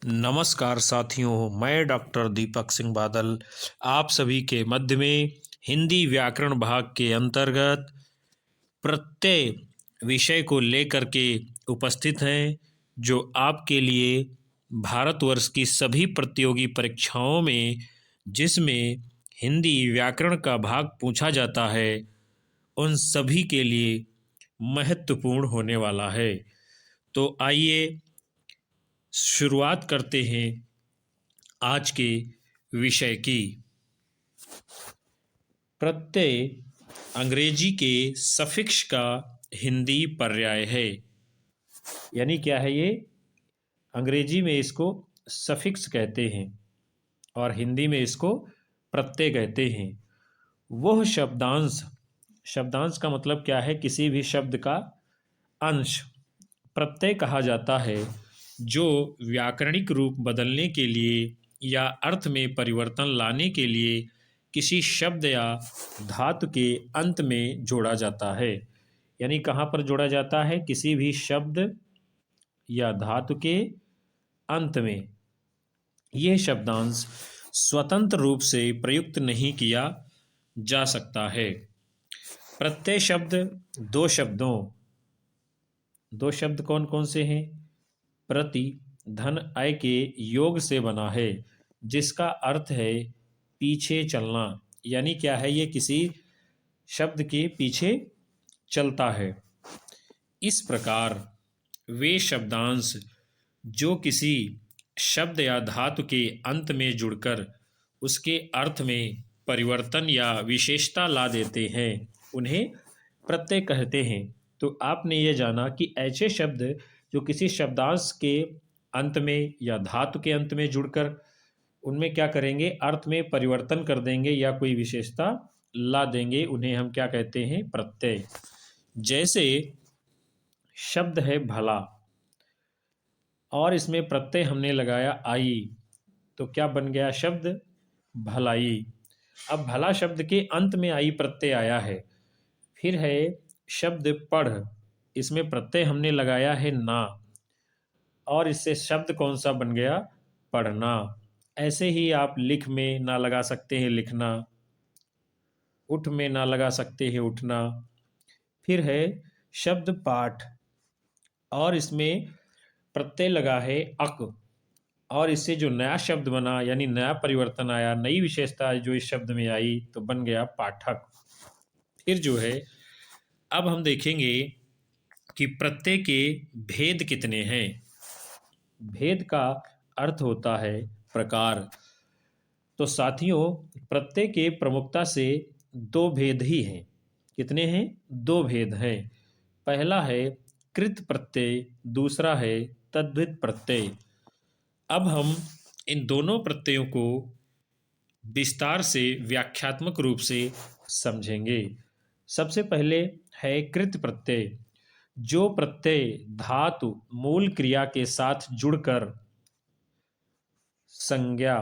नमस्कार साथियों, मैं डॉक्टर दीपक सिंह बादल आप सभी के मध्य में हिंदी व्याकरण भाग के अंतर्गत प्रत्यय विषय को लेकर के उपस्थित हैं, जो आपके लिए भारतवर्ष की सभी प्रतियोगी परीक्षाओं में जिसमें हिंदी व्याकरण का भाग पूछा जाता है, उन सभी के लिए महत्वपूर्ण होने वाला है। तो आइए शुरुआत करते हैं आज के विषय की। प्रत्यय अंग्रेजी के सफिक्स का हिंदी पर्याय है। यानी क्या है ये? अंग्रेजी में इसको सफिक्स कहते हैं और हिंदी में इसको प्रत्यय कहते हैं। वह शब्दांश, शब्दांश का मतलब क्या है? किसी भी शब्द का अंश प्रत्यय कहा जाता है, जो व्याकरणिक रूप बदलने के लिए या अर्थ में परिवर्तन लाने के लिए किसी शब्द या धातु के अंत में जोड़ा जाता है। यानी कहाँ पर जोड़ा जाता है? किसी भी शब्द या धातु के अंत में। यह शब्दांश स्वतंत्र रूप से प्रयुक्त नहीं किया जा सकता है। प्रत्यय शब्द दो शब्द कौन कौन से हैं? प्रति, धन, अय के योग से बना है, जिसका अर्थ है पीछे चलना। यानी क्या है? ये किसी शब्द के पीछे चलता है। इस प्रकार वे शब्दांश जो किसी शब्द या धातु के अंत में जुड़कर उसके अर्थ में परिवर्तन या विशेषता ला देते हैं, उन्हें प्रत्यय कहते हैं। तो आपने ये जाना कि ऐसे शब्द जो किसी शब्दांश के अंत में या धातु के अंत में जुड़कर उनमें क्या करेंगे? अर्थ में परिवर्तन कर देंगे या कोई विशेषता ला देंगे, उन्हें हम क्या कहते हैं? प्रत्यय। जैसे शब्द है भला और इसमें प्रत्यय हमने लगाया आई, तो क्या बन गया शब्द? भलाई। अब भला शब्द के अंत में आई प्रत्यय आया है। फिर है शब्द पढ़, इसमें प्रत्यय हमने लगाया है ना, और इससे शब्द कौन सा बन गया? पढ़ना। ऐसे ही आप लिख में ना लगा सकते हैं लिखना, उठ में ना लगा सकते हैं उठना। फिर है शब्द पाठ और इसमें प्रत्यय लगा है अक, और इससे जो नया शब्द बना यानी नया परिवर्तन आया, नई विशेषता जो इस शब्द में आई, तो बन गया पाठक। फिर जो है अब हम देखेंगे कि प्रत्यय के भेद कितने हैं। भेद का अर्थ होता है प्रकार। तो साथियों, प्रत्यय के प्रमुखता से दो भेद ही हैं। कितने हैं? दो भेद हैं। पहला है कृत प्रत्यय, दूसरा है तद्धित प्रत्यय। अब हम इन दोनों प्रत्ययों को विस्तार से व्याख्यात्मक रूप से समझेंगे। सबसे पहले है कृत प्रत्यय। जो प्रत्यय धातु मूल क्रिया के साथ जुड़कर संज्ञा,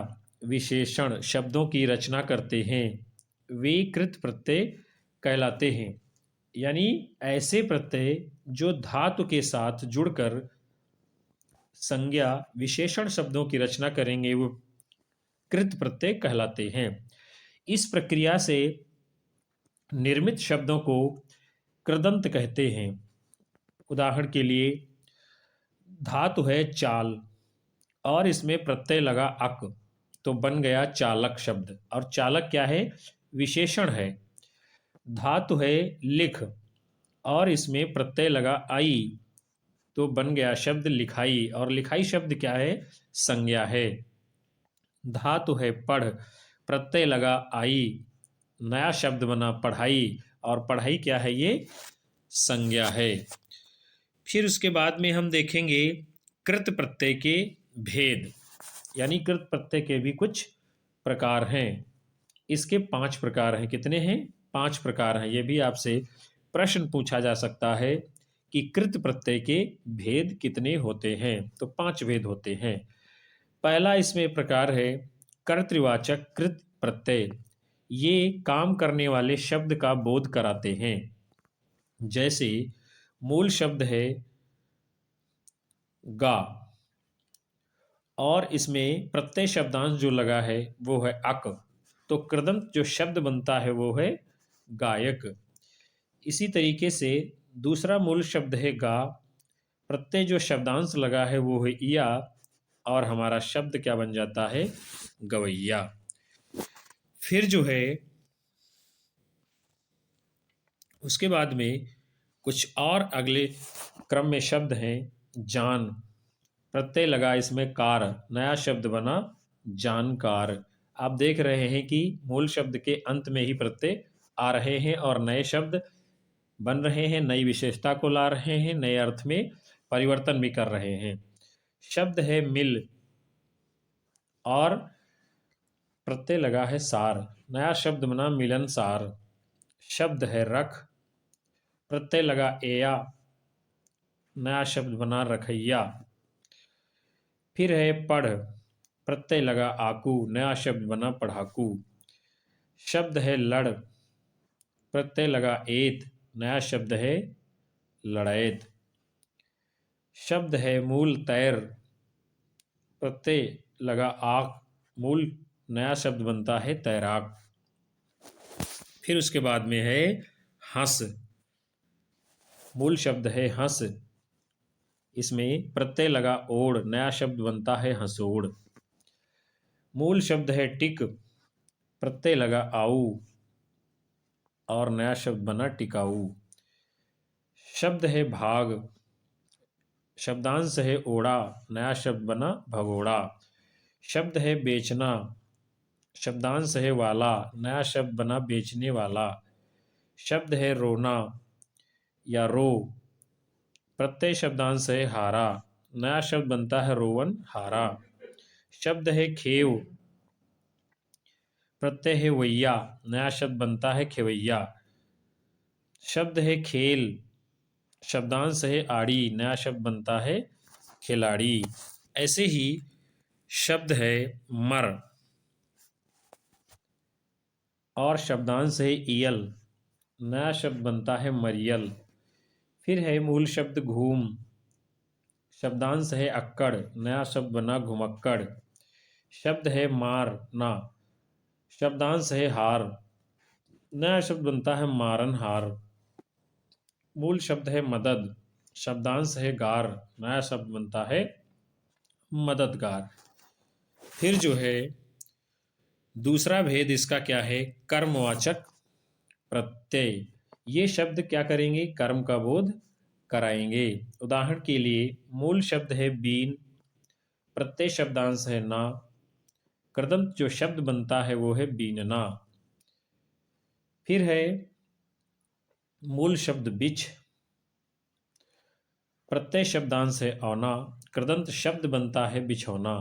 विशेषण, शब्दों की रचना करते हैं, वे कृत प्रत्यय कहलाते हैं। यानी ऐसे प्रत्यय जो धातु के साथ जुड़कर संज्ञा, विशेषण, शब्दों की रचना करेंगे, वो कृत प्रत्यय कहलाते हैं। इस प्रक्रिया से निर्मित शब्दों को कृदंत कहते हैं। उदाहरण के लिए धातु है चाल और इसमें प्रत्यय लगा अक, तो बन गया चालक शब्द। और चालक क्या है? विशेषण है। धातु है लिख और इसमें प्रत्यय लगा आई, तो बन गया शब्द लिखाई। और लिखाई शब्द क्या है? संज्ञा है। धातु है पढ़, प्रत्यय लगा आई, नया शब्द बना पढ़ाई, और पढ़ाई क्या है? ये संज्ञा है। फिर उसके बाद में हम देखेंगे कृत प्रत्यय के भेद। यानी कृत प्रत्यय के भी कुछ प्रकार हैं। इसके 5 प्रकार हैं। कितने हैं? 5 प्रकार हैं। ये भी आपसे प्रश्न पूछा जा सकता है कि कृत प्रत्यय के भेद कितने होते हैं। तो 5 भेद होते हैं। पहला इसमें प्रकार है कर्तृवाचक कृत प्रत्यय। ये काम करने वाले शब्द का बोध कराते हैं। जैसे मूल शब्द है गा और इसमें प्रत्यय शब्दांश जो लगा है वो है अक, तो कृदंत जो शब्द बनता है वो है गायक। इसी तरीके से दूसरा मूल शब्द है गा, प्रत्यय जो शब्दांश लगा है वो है इया, और हमारा शब्द क्या बन जाता है, गवैया। फिर जो है उसके बाद में कुछ और अगले क्रम में शब्द हैं। जान, प्रत्यय लगा इसमें कार, नया शब्द बना जानकार। आप देख रहे हैं कि मूल शब्द के अंत में ही प्रत्यय आ रहे हैं और नए शब्द बन रहे हैं, नई विशेषता को ला रहे हैं, नए अर्थ में परिवर्तन भी कर रहे हैं। शब्द है मिल और प्रत्यय लगा है सार, नया शब्द बना मिलनसार। शब्द है रख, प्रत्यय लगा एया, नया शब्द बना रखैया। फिर है पढ़, प्रत्यय लगा आकू, नया शब्द बना पढ़ाकू। शब्द है लड़, प्रत्यय लगा एत, नया शब्द है लड़ैत। शब्द है मूल तैर, प्रत्यय लगा आक, मूल नया शब्द बनता है तैराक। फिर उसके बाद में है हंस, मूल शब्द है हंस, इसमें प्रत्यय लगा ओढ़, नया शब्द बनता है हंसोड़। मूल शब्द है टिक, प्रत्यय लगा आऊ और नया शब्द बना टिकाऊ। शब्द है भाग, शब्दांश है ओढ़ा, नया शब्द बना भगोड़ा। शब्द है बेचना, शब्दांश है वाला, नया शब्द बना बेचने वाला। शब्द है रोना या रो, प्रत्यय शब्दांश है हारा, नया शब्द बनता है रोवन हारा। शब्द है खेव, प्रत्यय है वैया, नया शब्द बनता है खेवैया। शब्द है खेल, शब्दांश है आड़ी, नया शब्द बनता है खिलाड़ी। ऐसे ही शब्द है मर और शब्दांश है इयल, नया शब्द बनता है मरियल। फिर है मूल शब्द घूम, शब्दांश है अक्कड़, नया शब्द बना घुमक्कड़। शब्द है मारना, शब्दांश है हार, नया शब्द बनता है मारन हार। मूल शब्द है मदद, शब्दांश है गार, नया शब्द बनता है मददगार। फिर जो है दूसरा भेद इसका क्या है, कर्मवाचक प्रत्यय। ये शब्द क्या करेंगे, कर्म का बोध कराएंगे। उदाहरण के लिए मूल शब्द है बीन, प्रत्यय शब्दांश है ना, कृदंत जो शब्द बनता है वो है बीनना। फिर है मूल शब्द बिछ, प्रत्यय शब्दांश है औना, कृदंत शब्द बनता है बिछौना।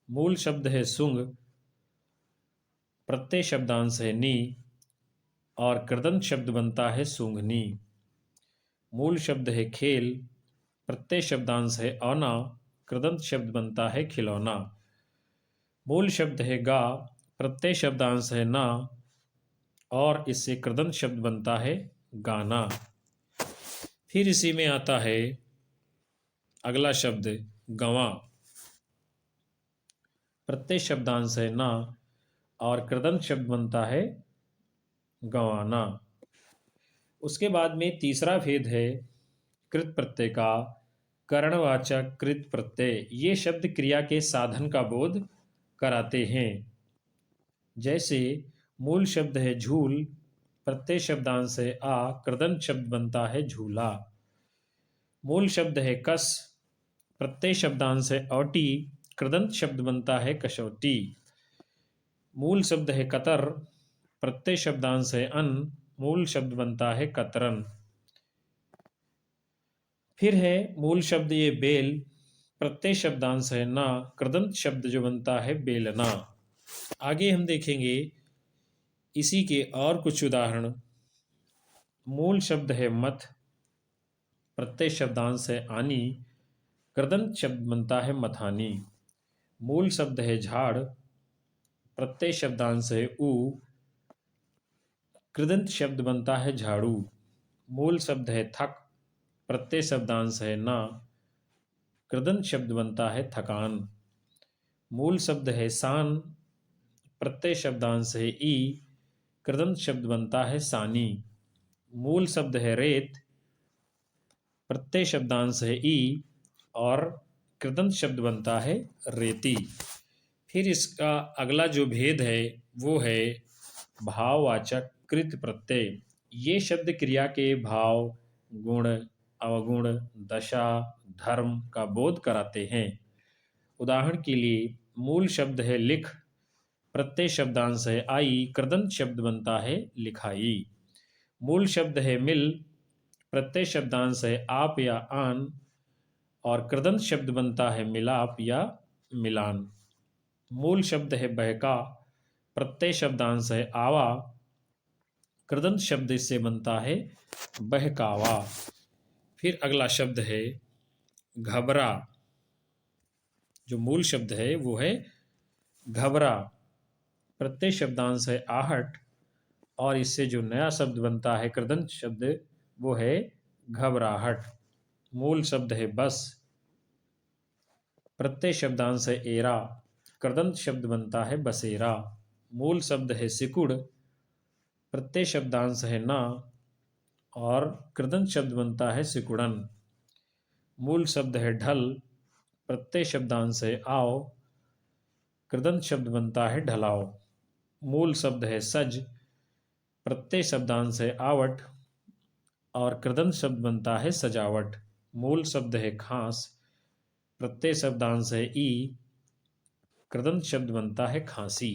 मूल शब्द है सुंग, प्रत्यय शब्दांश है नी और कृदंत शब्द बनता है सूंघनी। मूल शब्द है खेल, प्रत्यय शब्दांश है औना, कृदंत शब्द बनता है खिलौना। मूल शब्द है गा, प्रत्यय शब्दांश है ना और इससे कृदंत शब्द बनता है गाना। फिर इसी में आता है अगला शब्द गंवा, प्रत्यय शब्दांश है ना और कृदंत शब्द बनता है गंवाना। उसके बाद में तीसरा भेद है कृत प्रत्यय का, करणवाचक कृत प्रत्यय। ये शब्द क्रिया के साधन का बोध कराते हैं। जैसे मूल शब्द है झूल, प्रत्यय शब्दांश है आ, कृदंत शब्द बनता है झूला। मूल शब्द है कस, प्रत्यय शब्दांश है औटी, कृदंत शब्द बनता है कसौटी। मूल शब्द है कतर, प्रत्यय शब्दांश है अन, मूल शब्द बनता है कतरन। फिर है मूल शब्द ये बेल, प्रत्यय शब्दांश है ना, कृदंत शब्द जो बनता है बेलना। आगे हम देखेंगे इसी के और कुछ उदाहरण। मूल शब्द है मथ, प्रत्यय शब्दांश है आनी, कृदंत शब्द बनता है मथानी। मूल शब्द है झाड़, प्रत्यय शब्दांश है ऊ, कृदंत शब्द बनता है झाड़ू। मूल शब्द है थक, प्रत्यय शब्दांश है ना, कृदंत शब्द बनता है थकान। मूल शब्द है सान, प्रत्यय शब्दांश है ई, कृदंत शब्द बनता है सानी। मूल शब्द है रेत, प्रत्यय शब्दांश है ई और कृदंत शब्द बनता है रेती। फिर इसका अगला जो भेद है वो है भाववाचक कृत प्रत्यय। ये शब्द क्रिया के भाव, गुण, अवगुण, दशा, धर्म का बोध कराते हैं। उदाहरण के लिए मूल शब्द है लिख, प्रत्यय शब्दांश है आई, कृदंत शब्द बनता है लिखाई। मूल शब्द है मिल, प्रत्यय शब्दांश है आप या आन और कृदंत शब्द बनता है मिलाप या मिलान। मूल शब्द है बहका, प्रत्यय शब्दांश है आवा, कृदंत शब्द इससे बनता है बहकावा। फिर अगला शब्द है घबरा। जो मूल शब्द है वो है घबरा, प्रत्यय शब्दांश है आहट और इससे जो नया शब्द बनता है कृदंत शब्द वो है घबराहट। मूल शब्द है बस, प्रत्यय शब्दांश है एरा, कृदंत शब्द बनता है बसेरा। मूल शब्द है सिकुड़, प्रत्यय शब्दांश है ना और कृदंत शब्द बनता है सिकुड़न। मूल शब्द है ढल, प्रत्यय शब्दांश है आओ, कृदंत शब्द बनता है ढलाओ। मूल शब्द है सज, प्रत्यय शब्दांश है आवट और कृदंत शब्द बनता है सजावट। मूल शब्द है खांस, प्रत्यय शब्दांश है ई, कृदंत शब्द बनता है खांसी।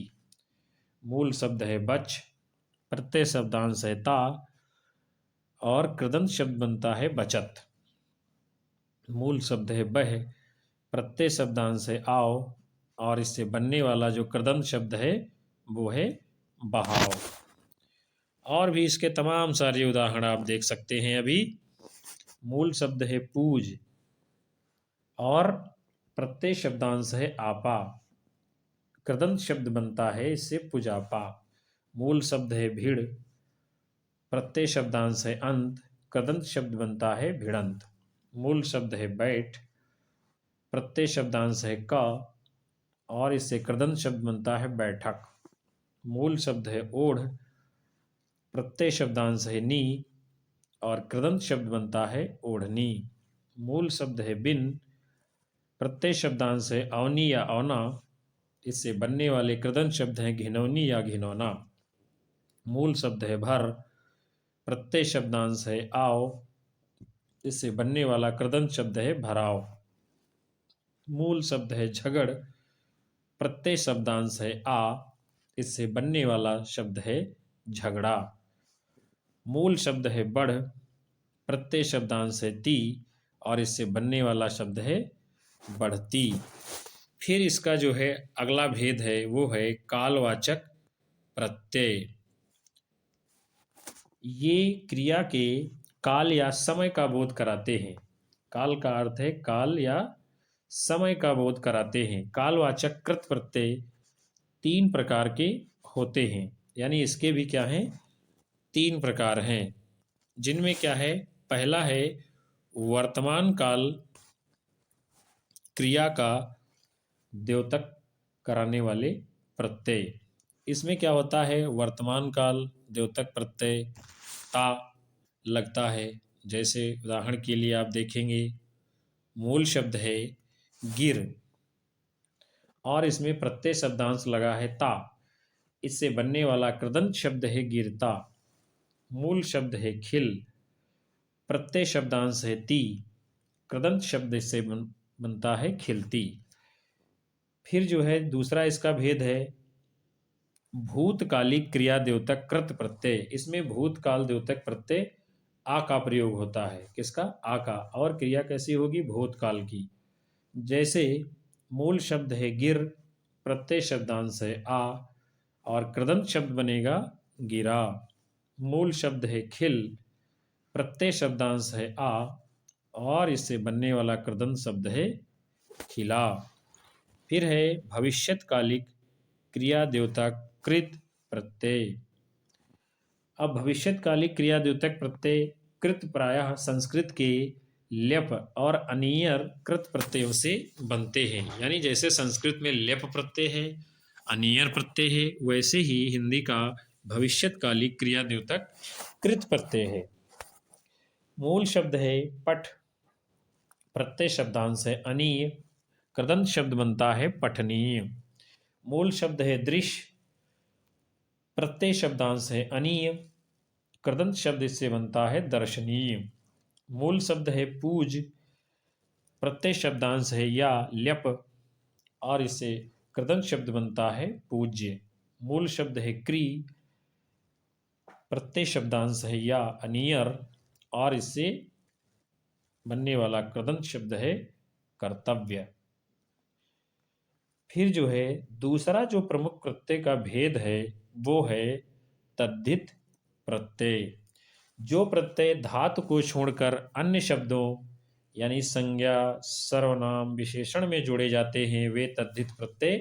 मूल शब्द है बच, प्रत्यय शब्दांश है ता और कृदंत शब्द बनता है बचत। मूल शब्द है बह, प्रत्यय शब्दांश है आओ और इससे बनने वाला जो कृदंत शब्द है वो है बहाव। और भी इसके तमाम सारे उदाहरण आप देख सकते हैं अभी। मूल शब्द है पूज और प्रत्यय शब्दांश है आपा, कृदंत शब्द बनता है इससे पुजापा। मूल शब्द है भीड़, प्रत्यय शब्दांश है अंत, कृदंत शब्द बनता है भिड़ंत। मूल शब्द है बैठ, प्रत्यय शब्दांश है क और इससे कृदंत शब्द बनता है बैठक। मूल शब्द है ओढ़, प्रत्यय शब्दांश है नी और कृदंत शब्द बनता है ओढ़नी। मूल शब्द है बिन, प्रत्यय शब्दांश है अवनी या अवना, इससे बनने वाले कृदंत शब्द हैं घिनौनी या घिनौना। मूल शब्द है भर, प्रत्यय शब्दांश है आओ, इससे बनने वाला कृदंत शब्द है भराव। मूल शब्द है झगड़, प्रत्यय शब्दांश है आ, इससे बनने वाला शब्द है झगड़ा। मूल शब्द है बढ़, प्रत्यय शब्दांश है ती और इससे बनने वाला शब्द है बढ़ती। फिर इसका जो है अगला भेद है वो है कालवाचक प्रत्यय। ये क्रिया के काल या समय का बोध कराते हैं। काल का अर्थ है काल या समय का बोध कराते हैं। कालवाचक कृत प्रत्यय तीन प्रकार के होते हैं, यानी इसके भी क्या हैं, तीन प्रकार हैं, जिनमें क्या है, पहला है वर्तमान काल क्रिया का द्योतक कराने वाले प्रत्यय। इसमें क्या होता है, वर्तमान काल द्योतक प्रत्यय ता लगता है। जैसे उदाहरण के लिए आप देखेंगे मूल शब्द है गिर और इसमें प्रत्यय शब्दांश लगा है ता, इससे बनने वाला कृदंत शब्द है गिरता। मूल शब्द है खिल, प्रत्यय शब्दांश है ती, कृदंत शब्द से बनता है खिलती। फिर जो है दूसरा इसका भेद है भूतकालिक क्रिया द्योतक कृत प्रत्यय। इसमें भूतकाल द्योतक प्रत्यय आ का प्रयोग होता है। किसका, आ का, और क्रिया कैसी होगी, भूतकाल की। जैसे मूल शब्द है गिर, प्रत्यय शब्दांश है आ और कृदंत शब्द बनेगा गिरा। मूल शब्द है खिल, प्रत्यय शब्दांश है आ और इससे बनने वाला कृदंत शब्द है खिला। फिर है भविष्यत्कालिक क्रिया द्योतक कृत प्रत्यय। अब भविष्यत्कालिक क्रिया द्योतक प्रत्यय कृत प्रायः संस्कृत के ल्यप और अनियर कृत प्रत्ययों से बनते हैं। यानी जैसे संस्कृत में ल्यप प्रत्यय है, अनियर प्रत्यय है, वैसे ही हिंदी का भविष्यत्कालिक क्रिया द्योतक कृत प्रत्यय है। मूल शब्द है पठ, प्रत्यय शब्दांश है अनीय, कृदंत शब्द बनता है पठनीय। मूल शब्द है दृश्य, प्रत्यय शब्दांश है अनीय, कृदंत शब्द इससे बनता है दर्शनीय। मूल शब्द है पूज, प्रत्यय शब्दांश है या ल्यप और इससे कृदंत शब्द बनता है पूज्य। मूल शब्द है क्री, प्रत्यय शब्दांश है या अनियर और इससे बनने वाला कृदंत शब्द है कर्तव्य। फिर जो है दूसरा जो प्रमुख प्रत्यय का भेद है वो है तद्धित प्रत्यय। जो प्रत्यय धातु को छोड़कर अन्य शब्दों यानी संज्ञा, सर्वनाम, विशेषण में जोड़े जाते हैं वे तद्धित प्रत्यय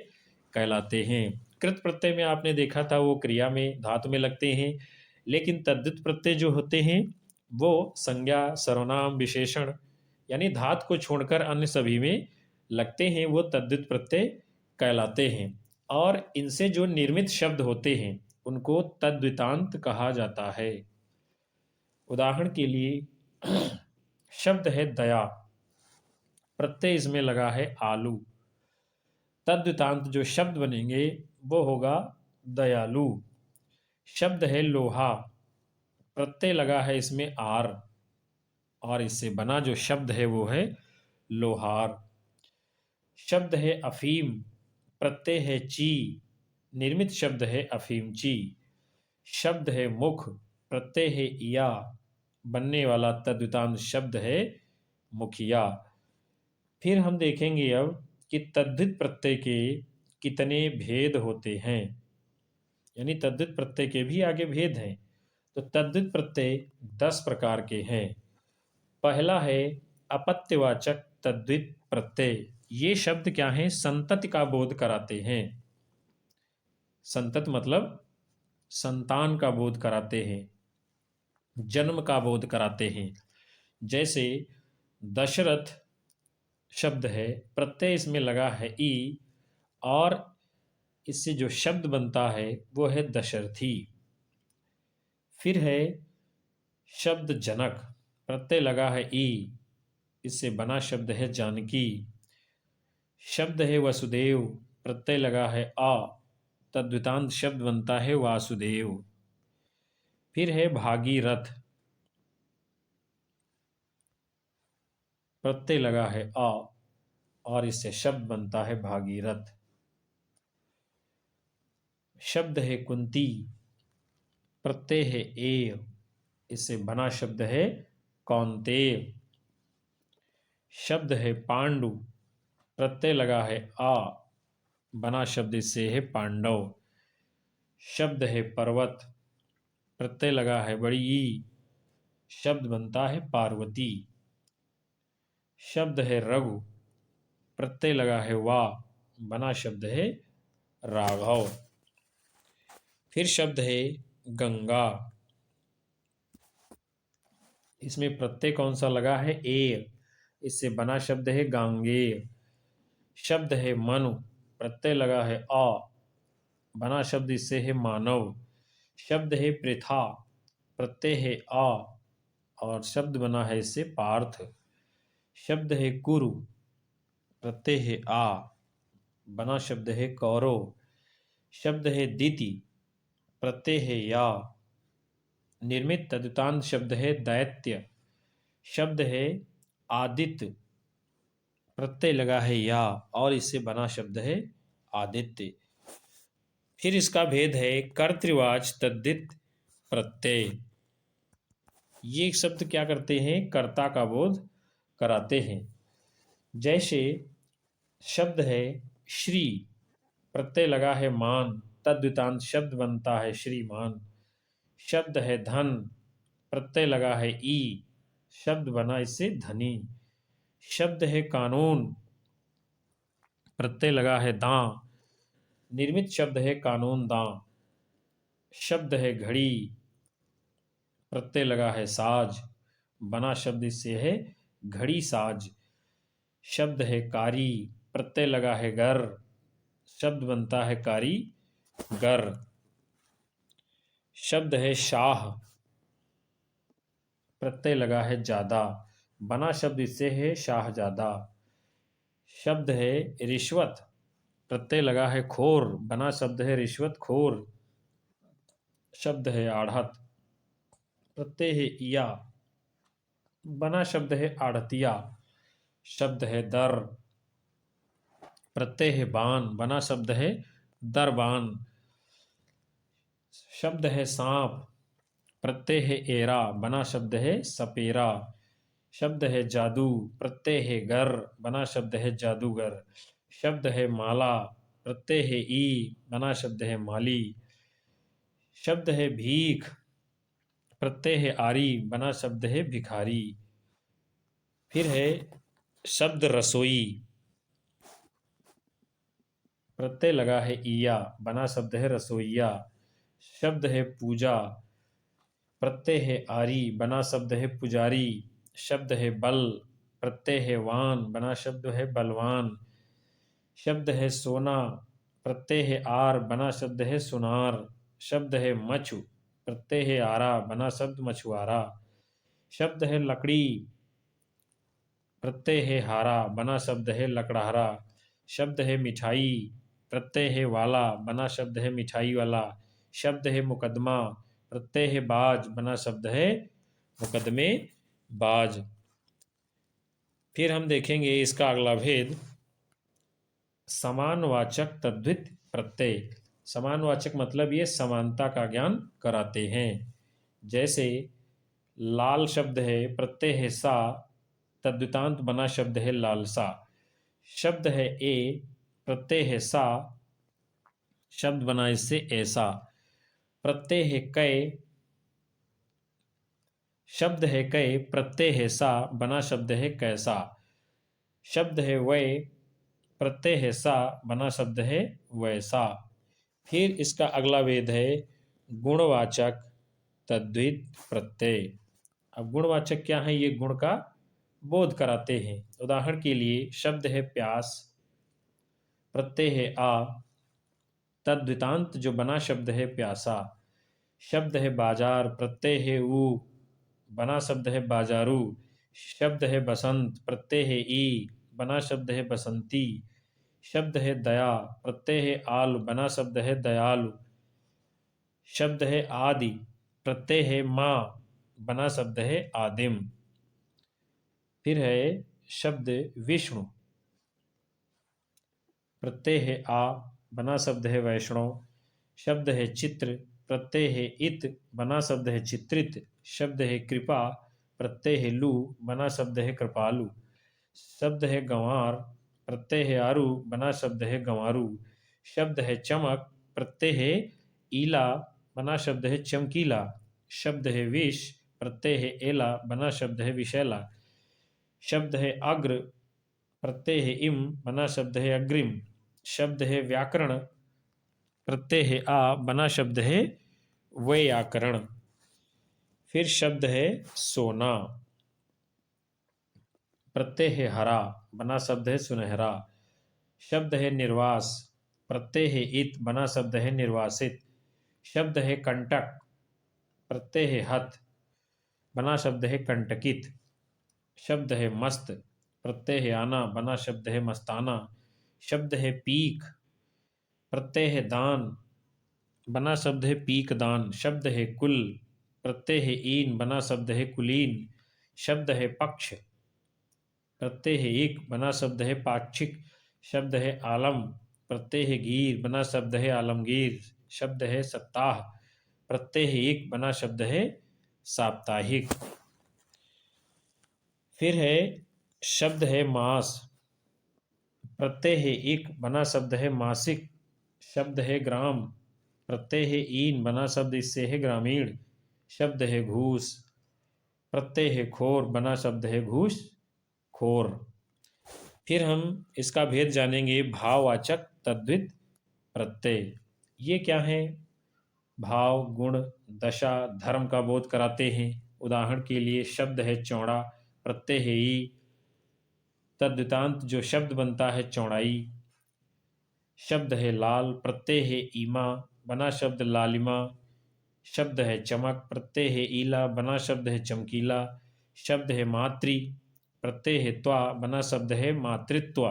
कहलाते हैं। कृत प्रत्यय में आपने देखा था वो क्रिया में धातु में लगते हैं, लेकिन तद्धित प्रत्यय जो होते हैं वो संज्ञा, सर्वनाम, विशेषण यानी धातु को छोड़कर अन्य सभी में लगते हैं, वो तद्धित प्रत्यय कहलाते हैं। और इनसे जो निर्मित शब्द होते हैं उनको तद्वितांत कहा जाता है। उदाहरण के लिए शब्द है दया, प्रत्यय इसमें लगा है आलू, तद्वितांत जो शब्द बनेंगे वो होगा दयालु। शब्द है लोहा, प्रत्यय लगा है इसमें आर और इससे बना जो शब्द है वो है लोहार। शब्द है अफीम, प्रत्यय है ची, निर्मित शब्द है अफीमची। शब्द है मुख, प्रत्यय है या, बनने वाला तद्वितांत शब्द है मुखिया। फिर हम देखेंगे अब कि तद्धित प्रत्यय के कितने भेद होते हैं, यानी तद्धित प्रत्यय के भी आगे भेद हैं। तो तद्धित प्रत्यय 10 प्रकार के हैं। पहला है अपत्यवाचक तद्धित प्रत्यय। ये शब्द क्या हैं? संतति का बोध कराते हैं। संतत मतलब संतान का बोध कराते हैं, जन्म का बोध कराते हैं। जैसे दशरथ शब्द है, प्रत्यय इसमें लगा है ई और इससे जो शब्द बनता है वो है दशरथी। फिर है शब्द जनक, प्रत्यय लगा है ई, इससे बना शब्द है जानकी। शब्द है वसुदेव, प्रत्यय लगा है आ, तद्वितांत शब्द बनता है वासुदेव। फिर है भागीरथ, प्रत्यय लगा है आ और इससे शब्द बनता है भागीरथ। शब्द है कुंती, प्रत्यय है ए, इससे बना शब्द है कौन्तेय। शब्द है पांडु, प्रत्यय लगा है आ, बना शब्द इससे है पांडव। शब्द है पर्वत, प्रत्यय लगा है बड़ी ई, शब्द बनता है पार्वती। शब्द है रघु, प्रत्यय लगा है वा, बना शब्द है राघव। फिर शब्द है गंगा, इसमें प्रत्यय कौन सा लगा है ए, इससे बना शब्द है गांगेय। शब्द है मनु, प्रत्यय लगा है आ, बना शब्द इससे है मानव। शब्द है पृथा, प्रत्यय है आ और शब्द बना है इससे पार्थ। शब्द है कुरु, प्रत्यय है आ, बना शब्द है कौरव। शब्द है दिति, प्रत्यय है या, निर्मित तद्वितांत शब्द है दैत्य। शब्द है आदित्य, प्रत्यय लगा है या और इससे बना शब्द है आदित्य। फिर इसका भेद है कर्तृवाच तद्धित प्रत्यय। ये शब्द क्या करते हैं? कर्ता का बोध कराते हैं। जैसे शब्द है श्री, प्रत्यय लगा है मान, तद्वितांत शब्द बनता है श्रीमान। शब्द है धन, प्रत्यय लगा है ई, शब्द बना इससे धनी। शब्द है कानून, प्रत्यय लगा है दां, निर्मित शब्द है कानून दां। शब्द है घड़ी, प्रत्यय लगा है साज, बना शब्द इससे है घड़ी साज। शब्द है कारी, प्रत्यय लगा है गर, शब्द बनता है कारी गर। शब्द है शाह, प्रत्यय लगा है ज्यादा, बना शब्द इससे है शाहजादा। शब्द है रिश्वत, प्रत्यय लगा है खोर, बना शब्द है रिश्वत खोर। शब्द है आढ़त, प्रत्यय है इया, बना शब्द है आढ़तिया। शब्द है दर, प्रत्यय है बान, बना शब्द है दरबान। शब्द है सांप, प्रत्यय है एरा, बना शब्द है सपेरा। शब्द है जादू, प्रत्यय है गर, बना शब्द है जादूगर। शब्द है माला, प्रत्यय है ई, बना शब्द है माली। शब्द है भीख, प्रत्यय है आरी, बना शब्द है भिखारी। फिर है शब्द रसोई, प्रत्यय लगा है ईया, बना शब्द है रसोईया। शब्द है पूजा, प्रत्यय है आरी, बना शब्द है पुजारी। शब्द है बल, प्रत्यय है वान, बना शब्द है बलवान। शब्द है सोना, प्रत्यय है आर, बना शब्द है सुनार। शब्द है मछु, प्रत्यय है आरा, बना शब्द मछुआरा। शब्द है लकड़ी, प्रत्यय है हारा, बना शब्द है लकड़हारा। शब्द है मिठाई, प्रत्यय है वाला, बना शब्द है मिठाई वाला। शब्द है मुकदमा, प्रत्यय है बाज, बना शब्द है मुकदमे बाज। फिर हम देखेंगे इसका अगला भेद, समानवाचक तद्धित प्रत्यय। समानवाचक मतलब ये समानता का ज्ञान कराते हैं। जैसे लाल शब्द है, प्रत्यय है सा, तद्वितांत बना शब्द है लालसा। शब्द है ए, प्रत्यय है सा, शब्द बना इससे ऐसा। प्रत्यय है कै, शब्द है कै, प्रत्यय है सा, बना शब्द है कैसा। शब्द है वै, प्रत्यय है सा, बना शब्द है वैसा। फिर इसका अगला वेद है गुणवाचक तद्धित प्रत्यय। अब गुणवाचक क्या है, ये गुण का बोध कराते हैं। उदाहरण के लिए शब्द है प्यास, प्रत्यय है आ, तद्वितांत जो बना शब्द है प्यासा। शब्द है बाजार, प्रत्यय है ऊ, बना शब्द है बाजारू। शब्द है बसंत, प्रत्यय है ई, बना शब्द है बसंती। शब्द है दया, प्रत्यय है आल, बना शब्द है दयालु। शब्द है आदि, प्रत्यय है माँ, बना शब्द है आदिम। फिर है शब्द विष्णु, प्रत्यय है आ, बना शब्द है वैष्णव। शब्द है चित्र, प्रत्यय है इत, बना शब्द है चित्रित। शब्द है कृपा, प्रत्यय है लू, बना शब्द है कृपालु। शब्द है गंवार, प्रत्यय है आरु, बना शब्द है गंवारू। शब्द है चमक, प्रत्यय है ईला, बना शब्द है चमकीला। शब्द है विष, प्रत्यय है एला, बना शब्द है विशैला। शब्द है अग्र, प्रत्यय है इम, बना शब्द है अग्रिम। शब्द है व्याकरण, प्रत्यय है आ, बना शब्द है व्याकरण। फिर शब्द है सोना, प्रत्यय है हरा, बना शब्द है सुनहरा। शब्द है निर्वास, प्रत्यय है इत, बना शब्द है निर्वासित। शब्द है कंटक, प्रत्यय है हत, बना शब्द है कंटकित। शब्द है मस्त, प्रत्यय है आना, बना शब्द है मस्ताना। शब्द है पीक, प्रत्यय है दान, बना शब्द है पीक दान। शब्द है कुल, प्रत्यय है ईन, बना शब्द है कुलीन। शब्द है पक्ष, प्रत्यय है एक, बना शब्द है पाक्षिक। शब्द है आलम, प्रत्यय है गीर, बना शब्द है आलमगीर। शब्द है सप्ताह, प्रत्यय है एक, बना शब्द है साप्ताहिक। फिर है शब्द है मास, प्रत्यय है एक, बना शब्द है मासिक। शब्द है ग्राम, प्रत्यय है ईन, बना शब्द इससे है ग्रामीण। शब्द है घूस, प्रत्यय है खोर, बना शब्द है घूस खोर। फिर हम इसका भेद जानेंगे भाववाचक तद्धित प्रत्यय। ये क्या है, भाव गुण दशा धर्म का बोध कराते हैं। उदाहरण के लिए शब्द है चौड़ा, प्रत्यय है ई। तद्धितांत जो शब्द बनता है चौड़ाई, शब्द है लाल, प्रत्यय है ईमा, बना शब्द लालिमा। शब्द है चमक, प्रत्यय है ईला, बना शब्द है चमकीला। शब्द है मातृ, प्रत्यय है त्वा, बना शब्द है मातृत्व।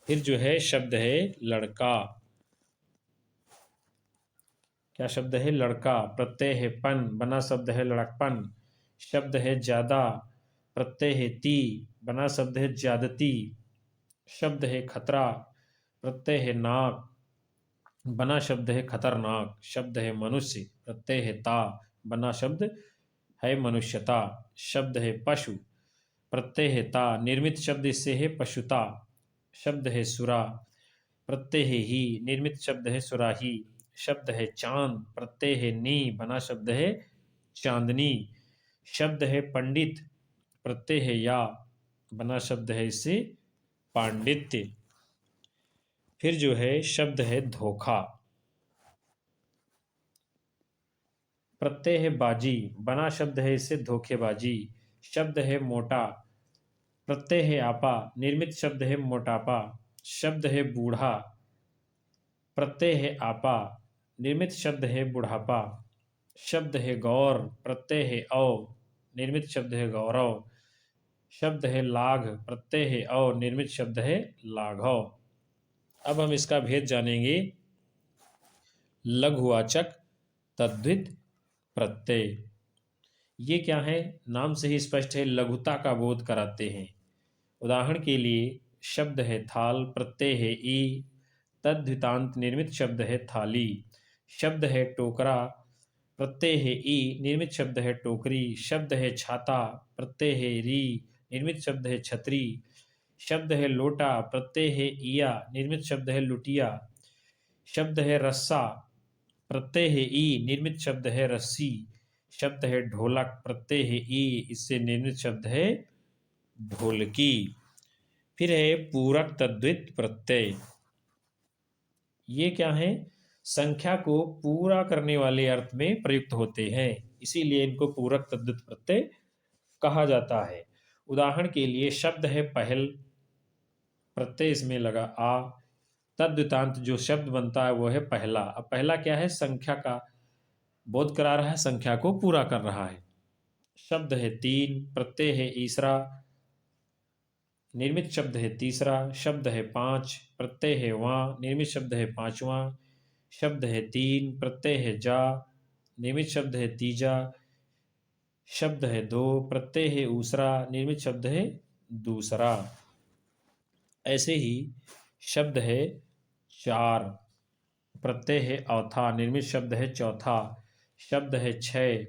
फिर जो है शब्द है लड़का। क्या शब्द है? लड़का, प्रत्यय है पन, बना शब्द है लड़कपन। शब्द है ज्यादा, प्रत्यय है ती, बना शब्द है ज्यादती। शब्द है खतरा, प्रत्यय है नाक, बना शब्द है खतरनाक। शब्द है मनुष्य, प्रत्यय है ता, बना शब्द है मनुष्यता। शब्द है पशु, प्रत्यय है ता, निर्मित शब्द इससे है पशुता। शब्द है सुरा, प्रत्यय है ही, निर्मित शब्द है सुराही। शब्द है चांद, प्रत्यय है नी, बना शब्द है चांदनी। शब्द है पंडित, प्रत्यय है या, बना शब्द है इससे पांडित्य। फिर जो है शब्द है धोखा, प्रत्यय है बाजी, बना शब्द है इससे धोखेबाजी। शब्द है मोटा, प्रत्यय है आपा, निर्मित शब्द है मोटापा। शब्द है बूढ़ा, प्रत्यय है आपा, निर्मित शब्द है बुढ़ापा। शब्द है गौर, प्रत्यय है औ, निर्मित शब्द है गौरव। शब्द है लाघ, प्रत्यय है औ, निर्मित शब्द है लाघव। अब हम इसका भेद जानेंगे। लघुवाचक तद्धित प्रत्यय, ये क्या है? नाम से ही स्पष्ट है, लघुता का बोध कराते हैं। उदाहरण के लिए शब्द है थाल, प्रत्यय है ई, तद्धितांत निर्मित शब्द है थाली। शब्द है टोकरा, प्रत्यय है ई, निर्मित शब्द है टोकरी। शब्द है छाता, प्रत्यय है री, निर्मित शब्द है छतरी। शब्द है लोटा, प्रत्यय है इया, निर्मित शब्द है लुटिया। शब्द है रस्सा, प्रत्यय है ई, निर्मित शब्द है रस्सी। शब्द है ढोलक, प्रत्यय है ई, इससे निर्मित शब्द है ढोलकी। फिर है पूरक तद्धित प्रत्यय, ये क्या है? संख्या को पूरा करने वाले अर्थ में प्रयुक्त होते हैं, इसीलिए इनको पूरक तद्धित प्रत्यय कहा जाता है। उदाहरण के लिए शब्द है पहल, प्रत्यय इसमें लगा आ, तद्धितांत जो शब्द बनता है वो है पहला। अब पहला क्या है? संख्या का बोध करा रहा है, संख्या को पूरा कर रहा है। शब्द है तीन, प्रत्यय है ईसरा, निर्मित शब्द है तीसरा। शब्द है पाँच, प्रत्यय है वां, निर्मित शब्द है पांचवा। शब्द है तीन, प्रत्यय है जा, निर्मित शब्द है तीजा। शब्द है दो, प्रत्यय है ऊसरा, निर्मित शब्द है दूसरा। ऐसे ही शब्द है चार, प्रत्यय है औथा, निर्मित शब्द है चौथा। शब्द है छः,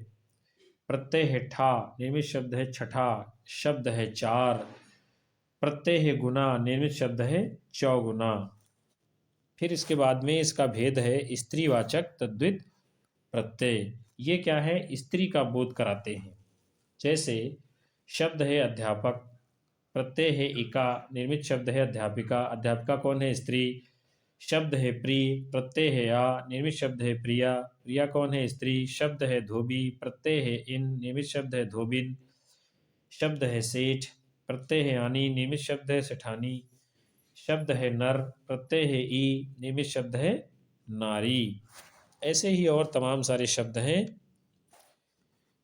प्रत्यय है ठा, निर्मित शब्द है छठा। शब्द है चार, प्रत्यय है गुना, निर्मित शब्द है चौगुना। फिर इसके बाद में इसका भेद है स्त्रीवाचक तद्धित प्रत्यय, ये क्या है? स्त्री का बोध कराते हैं। जैसे शब्द है अध्यापक, प्रत्यय है इका, निर्मित शब्द है अध्यापिका। अध्यापिका कौन है? स्त्री। शब्द है प्रिय, प्रत्यय है आ, निर्मित शब्द है प्रिया। प्रिया कौन है? स्त्री। शब्द है धोबी, प्रत्यय है इन, निर्मित शब्द है धोबिन। शब्द है सेठ, प्रत्यय है आनी, निर्मित शब्द है सेठानी। शब्द है नर, प्रत्यय है ई, निर्मित शब्द है नारी। ऐसे ही और तमाम सारे शब्द हैं।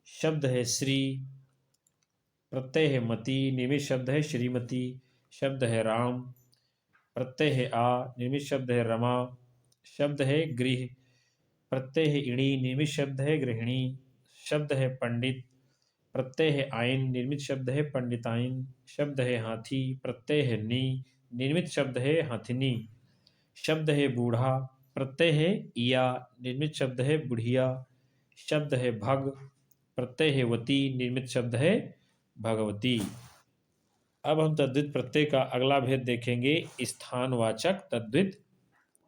शब्द है श्री, प्रत्यय है मति, निर्मित शब्द है श्रीमती। शब्द है राम, प्रत्यय है आ, निर्मित शब्द है रमा। शब्द है गृह, प्रत्यय है इणी, निर्मित शब्द है गृहिणी। शब्द है पंडित, प्रत्यय है आइन, निर्मित शब्द है पंडिताइन। शब्द है हाथी, प्रत्यय है नी, निर्मित शब्द है हाथिनी। शब्द है बूढ़ा, प्रत्यय है इया, निर्मित शब्द है बुढ़िया। शब्द है भग, प्रत्यय है वती, निर्मित शब्द है भगवती। अब हम तद्धित प्रत्यय का अगला भेद देखेंगे, स्थानवाचक तद्धित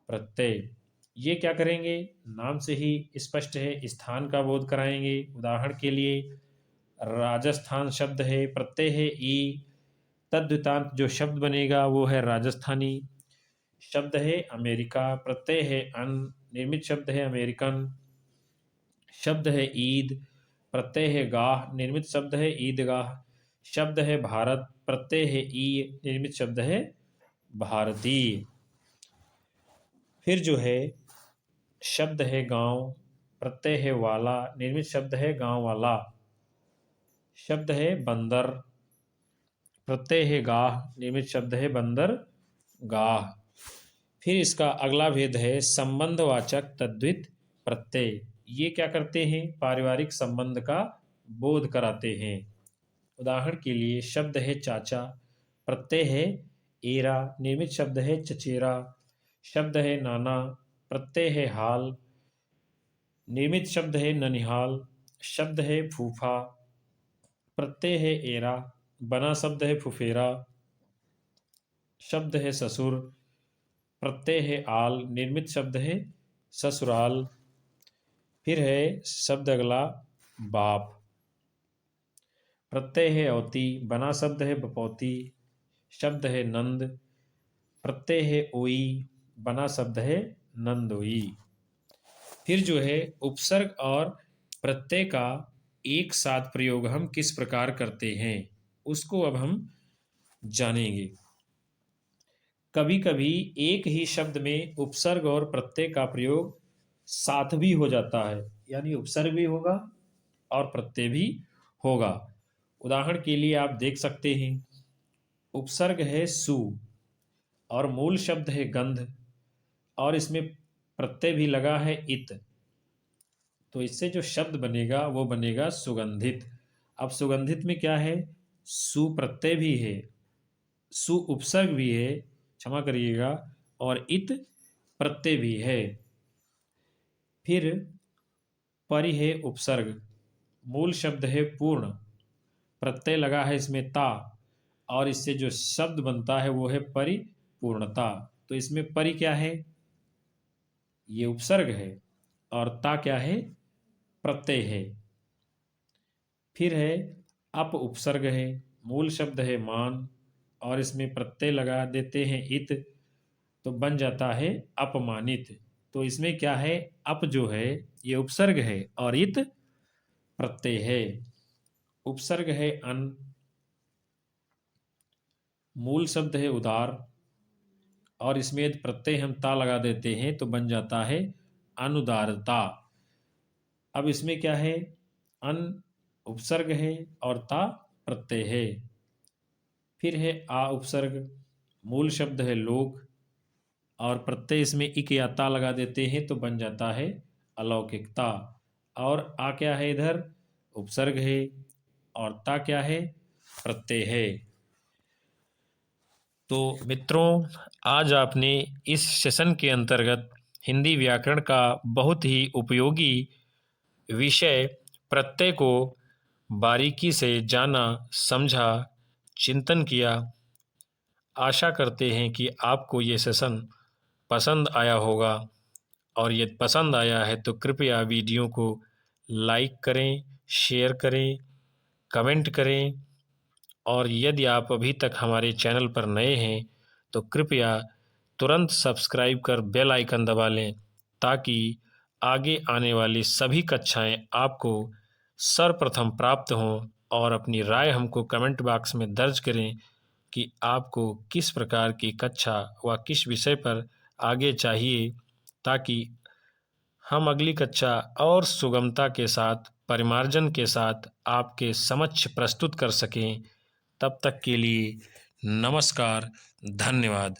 प्रत्यय। ये क्या करेंगे? नाम से ही स्पष्ट है, स्थान का बोध कराएंगे। उदाहरण के लिए राजस्थान शब्द है, प्रत्यय है ई, तद्धितांत जो शब्द बनेगा वो है राजस्थानी। शब्द है अमेरिका, प्रत्यय है अन, निर्मित शब्द है अमेरिकन। शब्द है ईद, प्रत्यय है गाह, निर्मित शब्द है ईदगाह। शब्द है भारत, प्रत्यय है ई, निर्मित शब्द है भारतीय। फिर जो है शब्द है गांव, प्रत्यय है वाला, निर्मित शब्द है गांव वाला। शब्द है बंदर, प्रत्यय है गाह, निर्मित शब्द है बंदर गाह। फिर इसका अगला भेद है संबंधवाचक तद्धित प्रत्यय। ये क्या करते हैं? पारिवारिक संबंध का बोध कराते हैं। उदाहरण के लिए शब्द है चाचा, प्रत्यय है एरा, निर्मित शब्द है चचेरा। शब्द है नाना, प्रत्यय है हाल, निर्मित शब्द है ननिहाल। शब्द है फूफा, प्रत्यय है एरा, बना शब्द है फुफेरा। शब्द है ससुर, प्रत्यय है आल, निर्मित शब्द है ससुराल। फिर है शब्द अगला बाप, प्रत्यय है औती, बना शब्द है बपौती। शब्द है नंद, प्रत्यय है ओई, बना शब्द है नंदोई। फिर जो है उपसर्ग और प्रत्यय का एक साथ प्रयोग हम किस प्रकार करते हैं उसको अब हम जानेंगे। कभी कभी एक ही शब्द में उपसर्ग और प्रत्यय का प्रयोग साथ भी हो जाता है, यानी उपसर्ग भी होगा और प्रत्यय भी होगा। उदाहरण के लिए आप देख सकते हैं, उपसर्ग है सु और मूल शब्द है गंध और इसमें प्रत्यय भी लगा है इत, तो इससे जो शब्द बनेगा वो बनेगा सुगंधित। अब सुगंधित में क्या है? सु प्रत्यय भी है, सु उपसर्ग भी है, क्षमा करिएगा, और इत प्रत्यय भी है। फिर परि है उपसर्ग, मूल शब्द है पूर्ण, प्रत्यय लगा है इसमें ता और इससे जो शब्द बनता है वो है परिपूर्णता। तो इसमें परि क्या है? ये उपसर्ग है और ता क्या है? प्रत्यय है। फिर है अप उपसर्ग है, मूल शब्द है मान और इसमें प्रत्यय लगा देते हैं इत, तो बन जाता है अपमानित। तो इसमें क्या है? अप जो है ये उपसर्ग है और इत प्रत्यय है। उपसर्ग है अन, मूल शब्द है उदार और इसमें यदि प्रत्यय हम ता लगा देते हैं तो बन जाता है अनुदारता। अब इसमें क्या है? अन उपसर्ग है और ता प्रत्यय है। फिर है आ उपसर्ग, मूल शब्द है लोक और प्रत्यय इसमें इक या ता लगा देते हैं तो बन जाता है अलौकिकता। और आ क्या है? इधर उपसर्ग है और ता क्या है? प्रत्यय है। तो मित्रों, आज आपने इस सेशन के अंतर्गत हिंदी व्याकरण का बहुत ही उपयोगी विषय प्रत्यय को बारीकी से जाना, समझा, चिंतन किया। आशा करते हैं कि आपको ये सेशन पसंद आया होगा और यदि पसंद आया है तो कृपया वीडियो को लाइक करें, शेयर करें, कमेंट करें और यदि आप अभी तक हमारे चैनल पर नए हैं तो कृपया तुरंत सब्सक्राइब कर बेल आइकन दबा लें ताकि आगे आने वाली सभी कक्षाएं आपको सर्वप्रथम प्राप्त हों। और अपनी राय हमको कमेंट बॉक्स में दर्ज करें कि आपको किस प्रकार की कक्षा व किस विषय पर आगे चाहिए, ताकि हम अगली कक्षा और सुगमता के साथ, परिमार्जन के साथ आपके समक्ष प्रस्तुत कर सकें। तब तक के लिए नमस्कार, धन्यवाद।